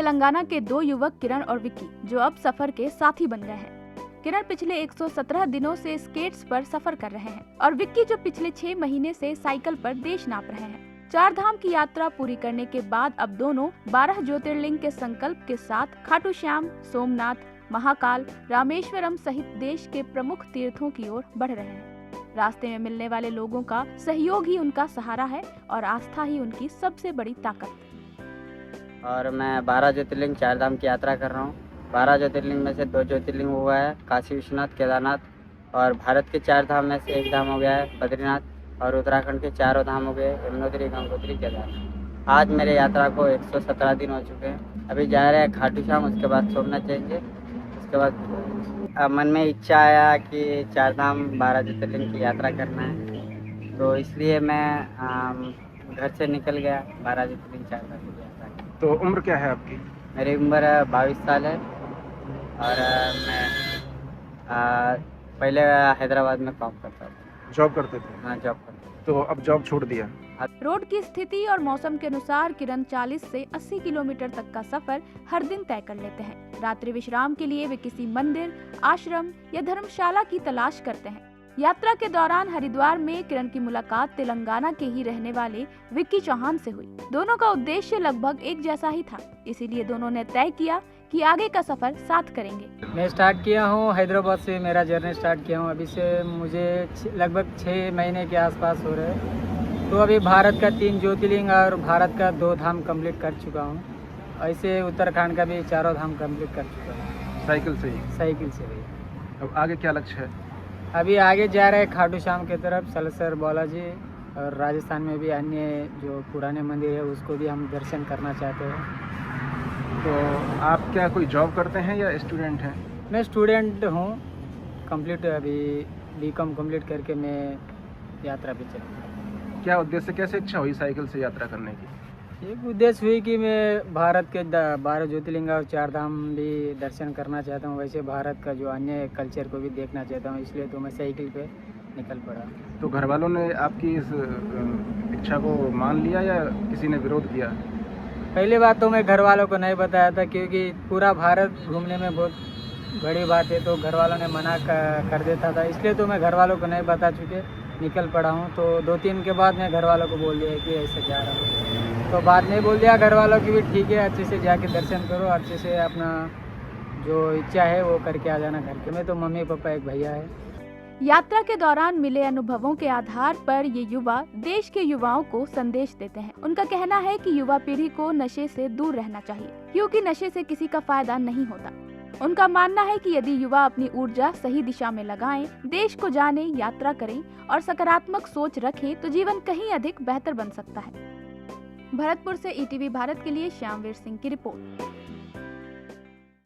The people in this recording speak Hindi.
तेलंगाना के दो युवक किरण और विक्की, जो अब सफर के साथी बन गए हैं। किरण पिछले 117 दिनों से स्केट्स पर सफर कर रहे हैं और विक्की जो पिछले 6 महीने से साइकिल पर देश नाप रहे हैं। 4 धाम की यात्रा पूरी करने के बाद अब दोनों 12 ज्योतिर्लिंग के संकल्प के साथ खाटू श्याम, सोमनाथ, महाकाल, रामेश्वरम सहित देश के प्रमुख तीर्थों की ओर बढ़ रहे हैं। रास्ते में मिलने वाले लोगों का सहयोग ही उनका सहारा है और आस्था ही उनकी सबसे बड़ी ताकत। और मैं 12 ज्योतिर्लिंग 4 धाम की यात्रा कर रहा हूँ। 12 ज्योतिर्लिंग में से 2 ज्योतिर्लिंग हुआ है काशी विश्वनाथ, केदारनाथ, और भारत के 4 धाम में से 1 धाम हो गया है बद्रीनाथ, और उत्तराखंड के 4 धाम हो गए यमुनोत्री, गंगोत्री, केदारनाथ। आज मेरे यात्रा को 117 दिन हो चुके हैं। अभी जा रहे हैं खाटू श्याम, उसके बाद सोमनाथ जाएंगे। उसके बाद मन में इच्छा आया कि 4 धाम 12 ज्योतिर्लिंग की यात्रा करना है, तो इसलिए मैं घर से निकल गया 12 ज्योतिर्लिंग 4 धाम की यात्रा की। तो उम्र क्या है आपकी? मेरी उम्र 22 साल है और मैं पहले हैदराबाद में काम करता था। जॉब करते थे? हाँ, जॉब करता था। तो अब जॉब छोड़ दिया? रोड की स्थिति और मौसम के अनुसार किरण 40 से 80 किलोमीटर तक का सफर हर दिन तय कर लेते हैं। रात्रि विश्राम के लिए वे किसी मंदिर, आश्रम या धर्मशाला की तलाश करते हैं। यात्रा के दौरान हरिद्वार में किरण की मुलाकात तेलंगाना के ही रहने वाले विक्की चौहान से हुई। दोनों का उद्देश्य लगभग एक जैसा ही था, इसीलिए दोनों ने तय किया कि आगे का सफर साथ करेंगे। मैं स्टार्ट किया हूँ हैदराबाद से, मेरा जर्नी स्टार्ट किया हूँ। अभी से मुझे लगभग 6 महीने के आसपास हो रहे हैं। तो अभी भारत का 3 ज्योतिर्लिंग और भारत का 2 धाम कंप्लीट कर चुका हूँ। ऐसे उत्तराखंड का भी 4 धाम कंप्लीट कर चुका हूँ। साइकिल से ही? साइकिल से ही। अब आगे क्या लक्ष्य है? अभी आगे जा रहे हैं खाटू श्याम की तरफ, सलसर, बालाजी, और राजस्थान में भी अन्य जो पुराने मंदिर है उसको भी हम दर्शन करना चाहते हैं। तो आप क्या कोई जॉब करते हैं या स्टूडेंट हैं? मैं स्टूडेंट हूँ, कंप्लीट अभी बीकॉम कंप्लीट करके मैं यात्रा पे चलूँगा। क्या उद्देश्य, कैसे इच्छा हुई साइकिल से यात्रा करने की? एक उद्देश्य हुई कि मैं भारत के 12 ज्योतिर्लिंग और 4 धाम भी दर्शन करना चाहता हूँ। वैसे भारत का जो अन्य कल्चर को भी देखना चाहता हूँ, इसलिए तो मैं साइकिल पे निकल पड़ा। तो घर वालों ने आपकी इस इच्छा को मान लिया या किसी ने विरोध किया? पहली बात तो मैं घर वालों को नहीं बताया था, क्योंकि पूरा भारत घूमने में बहुत बड़ी बात है, तो घर वालों ने मना कर देता था। इसलिए तो मैं घर वालों को नहीं बता चुके निकल पड़ा हूँ। तो 2-3 के बाद मैं घर वालों को बोल दिया कि ऐसे जा रहा हूँ। तो बाद में बोल दिया घर वालों की भी, ठीक है, अच्छे से जाके दर्शन करो, अच्छे से अपना जो इच्छा है वो करके आ जाना घर के। मैं तो मम्मी पापा, एक भैया है। यात्रा के दौरान मिले अनुभवों के आधार पर ये युवा देश के युवाओं को संदेश देते हैं। उनका कहना है कि युवा पीढ़ी को नशे से दूर रहना चाहिए, क्योंकि नशे से किसी का फायदा नहीं होता। उनका मानना है कि यदि युवा अपनी ऊर्जा सही दिशा में लगाएं, देश को जाने, यात्रा करें और सकारात्मक सोच रखें, तो जीवन कहीं अधिक बेहतर बन सकता है। भरतपुर से ईटीवी भारत के लिए श्यामवीर सिंह की रिपोर्ट।